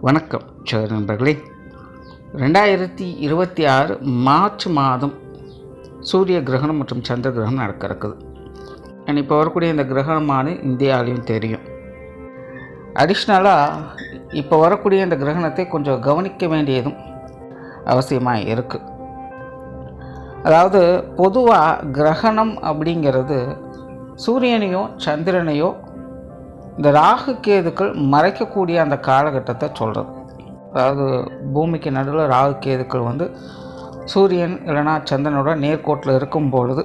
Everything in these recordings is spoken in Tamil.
வணக்கம் சரி நண்பர்களே. 2026 மார்ச் மாதம் சூரிய கிரகணம் மற்றும் சந்திர கிரகணம் நடக்க இருக்குது. இப்போ வரக்கூடிய இந்த கிரகணமானது இந்தியாவிலையும் தெரியும். அடிஷ்னலாக இப்போ வரக்கூடிய இந்த கிரகணத்தை கொஞ்சம் கவனிக்க வேண்டியதும் அவசியமாக இருக்குது. அதாவது பொதுவாக கிரகணம் அப்படிங்கிறது சூரியனையோ சந்திரனையோ இந்த ராகு கேதுக்கள் மறைக்கக்கூடிய அந்த காலகட்டத்தை சொல்கிறது. அதாவது பூமிக்கு நடுவில் ராகு கேதுக்கள் சூரியன் இல்லைனா சந்திரனோட நேர்கோட்டில் இருக்கும் பொழுது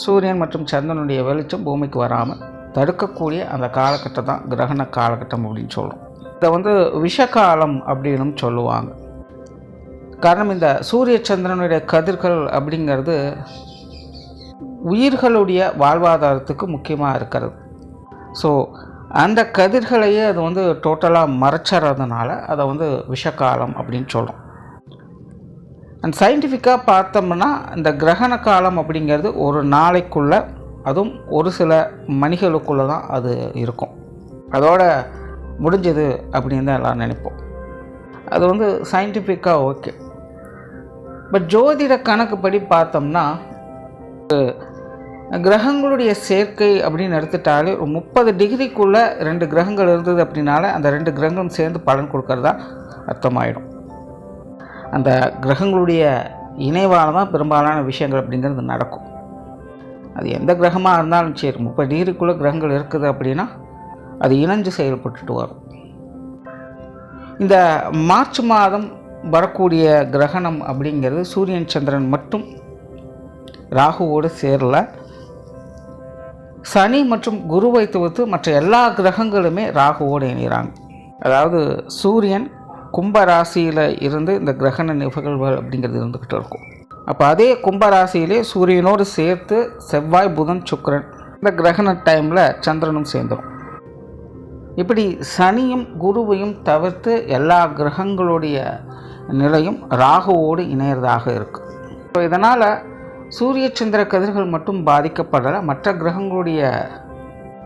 சூரியன் மற்றும் சந்திரனுடைய வெளிச்சம் பூமிக்கு வராமல் தடுக்கக்கூடிய அந்த காலகட்டம் தான் கிரகண காலகட்டம் அப்படின்னு சொல்கிறோம். இதை விஷகாலம் அப்படின்னு சொல்லுவாங்க. காரணம், இந்த சூரிய சந்திரனுடைய கதிர்கள் அப்படிங்கிறது உயிர்களுடைய வாழ்வாதாரத்துக்கு முக்கியமாக இருக்கிறது. ஸோ அந்த கதிர்களையே அது டோட்டலாக மறைச்சறதுனால அதை விஷகாலம் அப்படின்னு சொல்கிறோம். அண்ட் சயின்டிஃபிக்காக பார்த்தோம்னா இந்த கிரகண காலம் அப்படிங்கிறது ஒரு நாளைக்குள்ளே, அதுவும் ஒரு சில மணிகளுக்குள்ளே தான் அது இருக்கும். அதோட முடிஞ்சது அப்படின்னு தான் எல்லோரும் நினைப்போம். அது சயின்டிஃபிக்காக ஓகே. பட் ஜோதிட கணக்குப்படி பார்த்தோம்னா கிரகங்களுடைய சேர்க்கை அப்படின்னு எடுத்துட்டாலே ஒரு 30 டிகிரிக்குள்ளே 2 கிரகங்கள் இருந்தது அப்படின்னால அந்த 2 கிரகங்களும் சேர்ந்து பலன் கொடுக்கறதா அர்த்தமாயிடும். அந்த கிரகங்களுடைய இணைவால் தான் பெரும்பாலான விஷயங்கள் அப்படிங்கிறது நடக்கும். அது எந்த கிரகமாக இருந்தாலும் சரி, 30 டிகிரிக்குள்ளே கிரகங்கள் இருக்குது அப்படின்னா அது இணைஞ்சு செயல்பட்டுட்டு வரும். இந்த மார்ச் மாதம் வரக்கூடிய கிரகணம் அப்படிங்கிறது சூரியன் சந்திரன் மட்டும் ராகுவோடு சேரல. சனி மற்றும் குருவை தவிர்த்து மற்ற எல்லா கிரகங்களுமே ராகுவோடு இணைகிறாங்க. அதாவது சூரியன் கும்பராசியில் இருந்து இந்த கிரகண நிகழ்வுகள் அப்படிங்கிறது இருந்துக்கிட்டு இருக்கும். அப்போ அதே கும்பராசியிலே சூரியனோடு சேர்த்து செவ்வாய், புதன், சுக்கிரன் இந்த கிரகண டைமில் சந்திரனும் சேர்ந்துடும். இப்படி சனியும் குருவையும் தவிர்த்து எல்லா கிரகங்களுடைய நிலையும் ராகுவோடு இணையறதாக இருக்குது. ஸோ இதனால் சூரிய சந்திர கதிர்கள் மட்டும் பாதிக்கப்படலை, மற்ற கிரகங்களுடைய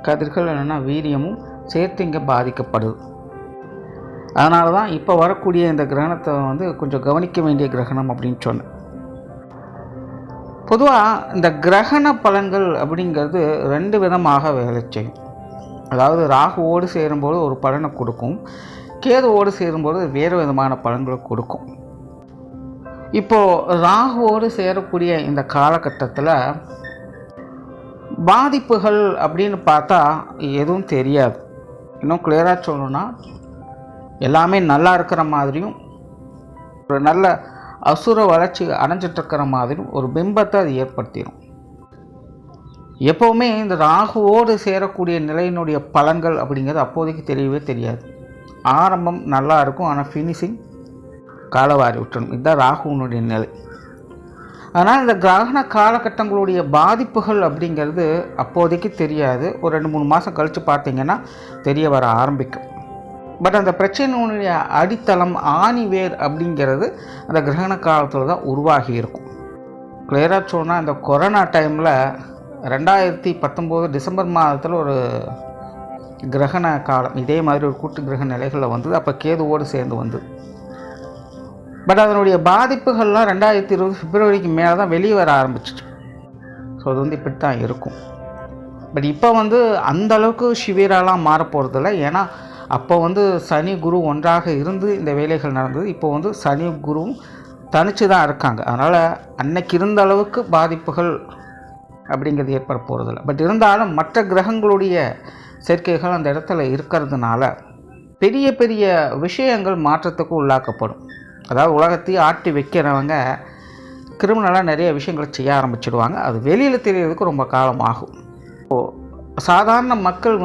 கதிர்கள் என்னென்னா வீரியமும் சேர்த்து இங்கே பாதிக்கப்படுது. அதனால தான் இப்போ வரக்கூடிய இந்த கிரகணத்தை கொஞ்சம் கவனிக்க வேண்டிய கிரகணம் அப்படின்னு சொன்னேன். பொதுவாக இந்த கிரகண பலன்கள் அப்படிங்கிறது 2 விதமாக வேலை செய்யும். அதாவது ராகுவோடு சேரும்போது ஒரு பலனை கொடுக்கும், கேதுவோடு சேரும்போது வேறு விதமான பலன்களை கொடுக்கும். இப்போது ராகுவோடு சேரக்கூடிய இந்த காலகட்டத்தில் பாதிப்புகள் அப்படின்னு பார்த்தா எதுவும் தெரியாது. இன்னும் கிளியராக சொல்லணும்னா எல்லாமே நல்லா இருக்கிற மாதிரியும் ஒரு நல்ல அசுர வளர்ச்சி அடைஞ்சிட்ருக்கிற மாதிரியும் ஒரு பிம்பத்தை அது ஏற்படுத்திடும். எப்போவுமே இந்த ராகுவோடு சேரக்கூடிய நிலையினுடைய பலன்கள் அப்படிங்கிறது அப்போதைக்கு தெரியவே தெரியாது. ஆரம்பம் நல்லா இருக்கும், ஆனால் ஃபினிஷிங் காலவாரி விட்டணும். இதுதான் ராகுனுடைய நிலை. அதனால் இந்த கிரகண காலகட்டங்களுடைய பாதிப்புகள் அப்படிங்கிறது அப்போதைக்கு தெரியாது. ஒரு 2-3 மாதம் கழித்து பார்த்திங்கன்னா தெரிய வர ஆரம்பிக்கும். பட் அந்த பிரச்சனையுடைய அடித்தளம், ஆணிவேர் அப்படிங்கிறது அந்த கிரகண காலத்தில் தான் உருவாகி இருக்கும். கிளியராக சொன்னால் இந்த கொரோனா டைமில் 2019 டிசம்பர் மாதத்தில் ஒரு கிரகண காலம் இதே மாதிரி ஒரு கூட்டு கிரக நிலைகளில் வந்தது. அப்போ கேதுவோடு சேர்ந்து வந்தது. பட் அதனுடைய பாதிப்புகள்லாம் 2020 பிப்ரவரிக்கு மேலே தான் வெளியே வர ஆரம்பிச்சிச்சு. ஸோ அது இப்படி தான் இருக்கும். பட் இப்போ அந்தளவுக்கு சிவியராலாம் மாறப்போகிறதில்ல. ஏன்னா அப்போ சனி குரு ஒன்றாக இருந்து இந்த வேலைகள் நடந்தது. இப்போ சனி குருவும் தனித்து தான் இருக்காங்க. அதனால் அன்னைக்கு இருந்த அளவுக்கு பாதிப்புகள் அப்படிங்கிறது ஏற்பட போகிறதில்ல. பட் இருந்தாலும் மற்ற கிரகங்களுடைய சேர்க்கைகள் அந்த இடத்துல இருக்கிறதுனால பெரிய பெரிய விஷயங்கள் மாற்றத்துக்கு உள்ளாக்கப்படும். அதாவது உலகத்தையே ஆட்டி வைக்கிறவங்க கிரிமினலாக நிறைய விஷயங்களை செய்ய ஆரம்பிச்சிடுவாங்க. அது வெளியில் தெரியறதுக்கு ரொம்ப காலம் ஆகும். சாதாரண மக்கள்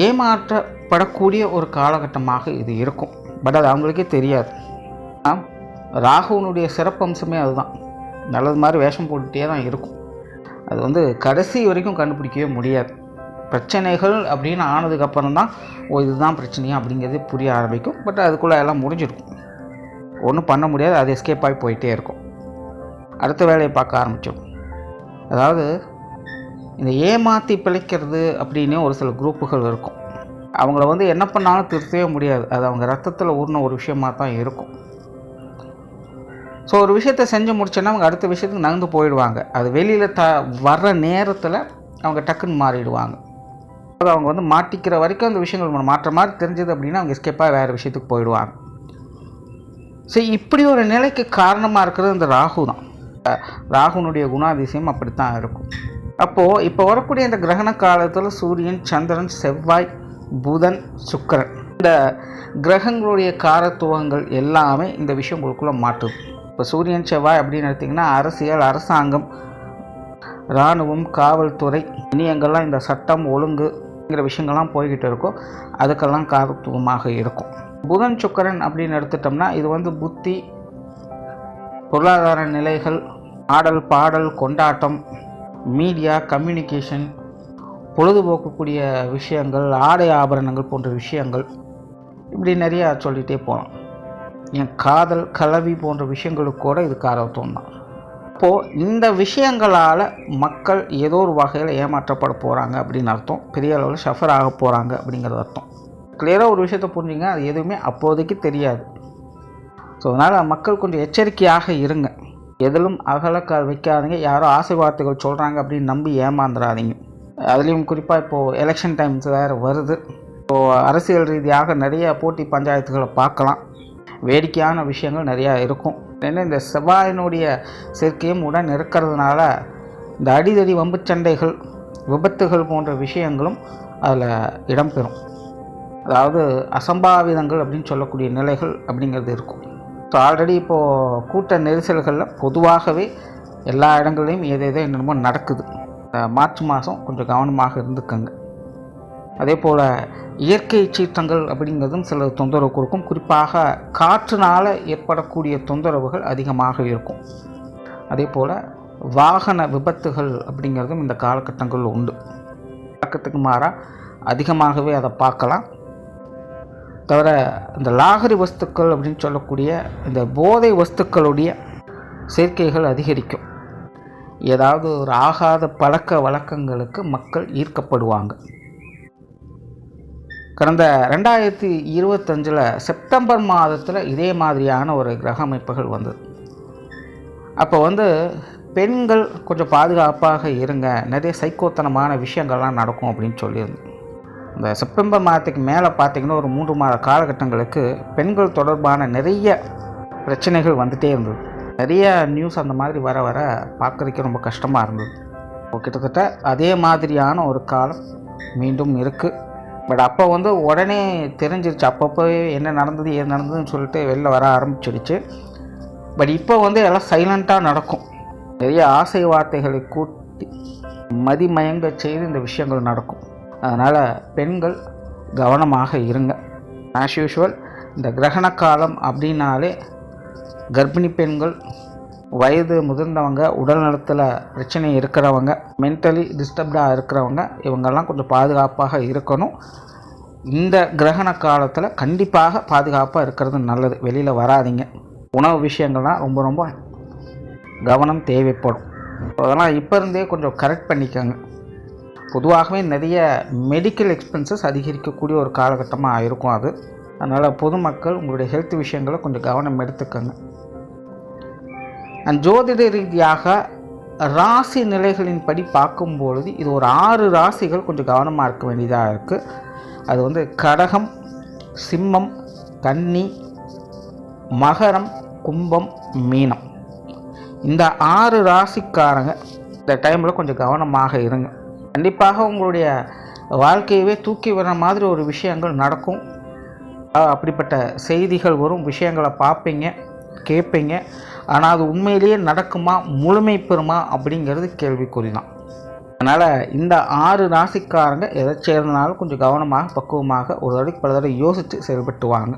ஏமாற்றப்படக்கூடிய ஒரு காலகட்டமாக இது இருக்கும். பட் அது அவங்களுக்கே தெரியாது. ராகுனுடைய சிறப்பம்சமே அதுதான். நல்லது மாதிரி வேஷம் போட்டுகிட்டே தான் இருக்கும். அது கடைசி வரைக்கும் கண்டுபிடிக்கவே முடியாது. பிரச்சனைகள் அப்படின்னு ஆனதுக்கப்புறம் தான் இதுதான் பிரச்சனையா அப்படிங்கிறது புரிய ஆரம்பிக்கும். பட் அதுக்குள்ளே எல்லாம் முடிஞ்சிருக்கும். ஒன்றும் பண்ண முடியாது, அது எஸ்கேப் ஆகி போயிட்டே இருக்கும். அடுத்த வேலையை பார்க்க ஆரம்பித்தோம். அதாவது இந்த ஏமாற்றி பிழைக்கிறது அப்படின்னு ஒரு சில குரூப்புகள் இருக்கும். அவங்கள வந்து என்ன பண்ணாலும் திருத்தவே முடியாது. அது அவங்க ரத்தத்தில் ஊறின ஒரு விஷயமாக தான் இருக்கும். ஸோ ஒரு விஷயத்தை செஞ்சு முடிச்சோன்னா அவங்க அடுத்த விஷயத்துக்கு நகர்ந்து போயிடுவாங்க. அது வெளியில் வர்ற நேரத்தில் அவங்க டக்குன்னு மாறிடுவாங்க. அவங்க வந்து மாட்டிக்கிற வரைக்கும் அந்த விஷயங்கள் மாற்ற மாதிரி தெரிஞ்சது அப்படின்னா அவங்க எஸ்கேப்பாக வேறு விஷயத்துக்கு போயிடுவாங்க. ஸோ இப்படி ஒரு நிலைக்கு காரணமாக இருக்கிறது இந்த ராகு தான். ராகுனுடைய குணாதிசயம் அப்படித்தான் இருக்கும். அப்போது இப்போ வரக்கூடிய இந்த கிரகண காலத்தில் சூரியன், சந்திரன், செவ்வாய், புதன், சுக்கிரன் இந்த கிரகங்களுடைய காரத்துவங்கள் எல்லாமே இந்த விஷயம் உங்களுக்குள்ளே மாட்டுது. இப்போ சூரியன், செவ்வாய் அப்படின்னு எடுத்திங்கன்னா அரசியல், அரசாங்கம், இராணுவம், காவல்துறை, இனி எங்கெல்லாம் இந்த சட்டம் ஒழுங்குங்கிற விஷயங்கள்லாம் போய்கிட்டு இருக்கோ அதுக்கெல்லாம் காரத்துவமாக இருக்கும். புதன், சுக்கிரன் அப்படின்னு எடுத்துட்டோம்னா இது வந்து புத்தி, பொருளாதார நிலைகள், ஆடல், பாடல், கொண்டாட்டம், மீடியா, கம்யூனிகேஷன், பொழுதுபோக்கக்கூடிய விஷயங்கள், ஆடை ஆபரணங்கள் போன்ற விஷயங்கள், இப்படி நிறையா சொல்லிகிட்டே போகலாம். என் காதல், கலவி போன்ற விஷயங்களுக்கு கூட இது காரத்துவம் தான். இப்போது இந்த விஷயங்களால் மக்கள் ஏதோ ஒரு வகையில் ஏமாற்றப்பட போகிறாங்க அப்படின்னு அர்த்தம். பெரிய அளவில் சஃபர் ஆக போகிறாங்க அப்படிங்கிறது அர்த்தம். கிளியராக ஒரு விஷயத்தை புரிஞ்சுங்க, அது எதுவுமே அப்போதைக்கு தெரியாது. ஸோ அதனால் மக்கள் கொஞ்சம் எச்சரிக்கையாக இருங்க. எதிலும் அகலக்கால் வைக்காதீங்க. யாரோ ஆசை வார்த்தைகள் சொல்கிறாங்க அப்படின்னு நம்பி ஏமாந்துடாதீங்க. அதுலேயும் குறிப்பாக இப்போது எலெக்ஷன் டைம்ஸ் வேறு வருது. இப்போது அரசியல் ரீதியாக நிறைய போட்டி பஞ்சாயத்துகளை பார்க்கலாம். வேடிக்கையான விஷயங்கள் நிறையா இருக்கும். ஏன்னா இந்த செவ்வாயினுடைய சேர்க்கையும் உடன் இருக்கிறதுனால இந்த அடிதடி, வம்பு சண்டைகள், விபத்துகள் போன்ற விஷயங்களும் அதில் இடம்பெறும். அதாவது அசம்பாவிதங்கள் அப்படின்னு சொல்லக்கூடிய நிலைகள் அப்படிங்கிறது இருக்கும். ஸோ ஆல்ரெடி இப்போது கூட்ட நெரிசல்களில் பொதுவாகவே எல்லா இடங்கள்லையும் ஏதேதோ என்னென்னமோ நடக்குது. மார்ச் மாதம் கொஞ்சம் கவனமாக இருந்துக்கங்க. அதே போல் இயற்கை சீற்றங்கள் அப்படிங்கிறதும் சில தொந்தரவு கொடுக்கும். குறிப்பாக காற்றுனால் ஏற்படக்கூடிய தொந்தரவுகள் அதிகமாக இருக்கும். அதே போல் வாகன விபத்துகள் அப்படிங்கிறதும் இந்த காலகட்டங்களில் உண்டு. பழக்கத்துக்கு மாறாக அதிகமாகவே அதை பார்க்கலாம். தவிர இந்த லாகரி வஸ்துக்கள் அப்படின்னு சொல்லக்கூடிய இந்த போதை வஸ்துக்களுடைய சேர்க்கைகள் அதிகரிக்கும். ஏதாவது ஒரு ஆகாத பழக்க வழக்கங்களுக்கு மக்கள் ஈர்க்கப்படுவாங்க. கடந்த 2025 செப்டம்பர் மாதத்தில் இதே மாதிரியான ஒரு கிரக அமைப்புகள் வந்தது. அப்போ வந்து பெண்கள் கொஞ்சம் பாதுகாப்பாக இருங்க, நிறைய சைக்கோத்தனமான விஷயங்கள்லாம் நடக்கும் அப்படின்னு சொல்லியிருந்தேன். இந்த செப்டம்பர் மாதத்துக்கு மேலே பார்த்திங்கன்னா ஒரு 3 மாத காலகட்டங்களுக்கு பெண்கள் தொடர்பான நிறைய பிரச்சனைகள் வந்துகிட்டே இருந்தது. நிறைய நியூஸ் அந்த மாதிரி வர வர பார்க்குறதுக்கு ரொம்ப கஷ்டமாக இருந்தது. கிட்டத்தட்ட அதே மாதிரியான ஒரு காலம் மீண்டும் இருக்குது. பட் அப்போ வந்து உடனே தெரிஞ்சிருச்சு, அப்பப்போ என்ன நடந்தது ஏது நடந்ததுன்னு சொல்லிட்டு வெளில வர ஆரம்பிச்சிடுச்சு. பட் இப்போ வந்து எல்லாம் சைலண்ட்டாக நடக்கும். நிறைய ஆசை வார்த்தைகளை கூட்டி மதிமயங்க செய்து இந்த விஷயங்கள் நடக்கும். அதனால் பெண்கள் கவனமாக இருங்க. ஆஸ் யூஷுவல் இந்த கிரகண காலம் அப்படின்னாலே கர்ப்பிணி பெண்கள், வயது முதிர்ந்தவங்க, உடல் நலத்தில் பிரச்சனை இருக்கிறவங்க, மென்டலி டிஸ்டர்ப்டாக இருக்கிறவங்க, இவங்கெல்லாம் கொஞ்சம் பாதுகாப்பாக இருக்கணும். இந்த கிரகண காலத்தில் கண்டிப்பாக பாதுகாப்பாக இருக்கிறது நல்லது. வெளியில் வராதிங்க. உணவு விஷயங்கள்லாம் ரொம்ப ரொம்ப கவனம் தேவைப்படும். அதெல்லாம் இப்போ இருந்தே கொஞ்சம் கரெக்ட் பண்ணிக்கோங்க. பொதுவாகவே நிறைய மெடிக்கல் எக்ஸ்பென்சஸ் அதிகரிக்கக்கூடிய ஒரு காலகட்டமாக இருக்கும் அது. அதனால் பொதுமக்கள் உங்களுடைய ஹெல்த் விஷயங்களை கொஞ்சம் கவனம் எடுத்துக்கோங்க. ஜோதிட ரீதியாக ராசி நிலைகளின்படி பார்க்கும்பொழுது இது ஒரு 6 ராசிகள் கொஞ்சம் கவனமாக இருக்க வேண்டியதாக இருக்குது. அது வந்து கடகம், சிம்மம், கன்னி, மகரம், கும்பம், மீனம். இந்த 6 ராசிக்காரங்க இந்த டைமில் கொஞ்சம் கவனமாக இருங்க. கண்டிப்பாக உங்களுடைய வாழ்க்கையவே தூக்கி வர மாதிரி ஒரு விஷயங்கள் நடக்கும். அப்படிப்பட்ட செய்திகள் வரும், விஷயங்களை பார்ப்பீங்க, கேட்பீங்க. ஆனால் அது உண்மையிலேயே நடக்குமா, முழுமை பெறுமா அப்படிங்கிறது கேள்விக்குறி தான். அதனால் இந்த 6 ராசிக்காரங்க எதை சேர்ந்தனாலும் கொஞ்சம் கவனமாக, பக்குவமாக ஒரு தடவைக்கு பல தடவை யோசித்து செயல்பட்டு வாங்க.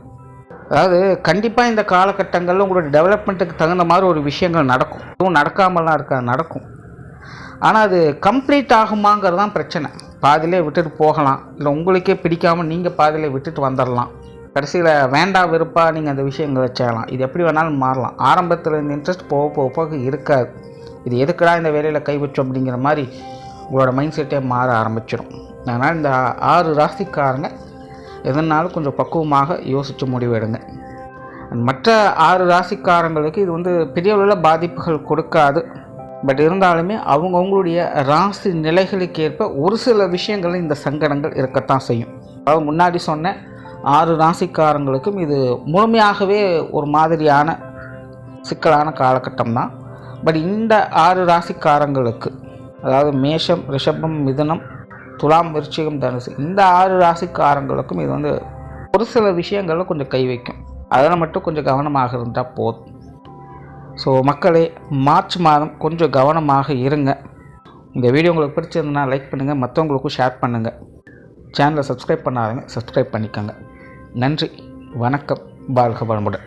அதாவது கண்டிப்பாக இந்த காலகட்டங்களில் உங்களுடைய டெவலப்மெண்ட்டுக்கு தகுந்த மாதிரி ஒரு விஷயங்கள் நடக்கும். எதுவும் நடக்காமலாம் இருக்காது, நடக்கும். ஆனால் அது கம்ப்ளீட் ஆகுமாங்கிறது தான் பிரச்சனை. பாதியிலே விட்டுட்டு போகலாம், இல்லை உங்களுக்கே பிடிக்காமல் நீங்கள் பாதியிலே விட்டுட்டு வந்துடலாம். கடைசியில் வேண்டாம் வெறுப்பாக நீங்கள் அந்த விஷயங்களை செய்யலாம். இது எப்படி வேணாலும் மாறலாம். ஆரம்பத்தில் இந்த இன்ட்ரெஸ்ட் போக போக இருக்காது. இது எதுக்குடா இந்த வேலையில் கை வச்சோம் அப்படிங்கிற மாதிரி உங்களோட மைண்ட் செட்டே மாற ஆரம்பிச்சிடும். அதனால் இந்த 6 ராசிக்காரங்க எதனாலும் கொஞ்சம் பக்குவமாக யோசித்து முடிவெடுங்க. மற்ற 6 ராசிக்காரங்களுக்கு இது பெரிய அளவில் பாதிப்புகள் கொடுக்காது. பட் இருந்தாலுமே அவங்களுடைய ராசி நிலைகளுக்கு ஏற்ப ஒரு சில விஷயங்கள் இந்த சங்கடங்கள் இருக்கத்தான் செய்யும். அதாவது முன்னாடி சொன்ன 6 ராசிக்காரங்களுக்கும் இது முழுமையாகவே ஒரு மாதிரியான சிக்கலான காலகட்டம் தான். பட் இந்த 6 ராசிக்காரங்களுக்கு, அதாவது மேஷம், ரிஷபம், மிதுனம், துலாம், விருச்சிகம், தனுசு, இந்த 6 ராசிக்காரங்களுக்கும் இது ஒரு சில விஷயங்களில் கொஞ்சம் கை வைக்கும். அதில் மட்டும் கொஞ்சம் கவனமாக இருந்தால் போதும். ஸோ மக்களே, மார்ச் மாதம் கொஞ்சம் கவனமாக இருங்க. இந்த வீடியோ உங்களுக்கு பிடிச்சிருந்தனா லைக் பண்ணுங்கள், மற்றவங்களுக்கும் ஷேர் பண்ணுங்கள். சேனலை சப்ஸ்கிரைப் பண்ணாதவங்க சப்ஸ்கிரைப் பண்ணிக்கோங்க. நன்றி, வணக்கம், வாழ்க வளமுடன்.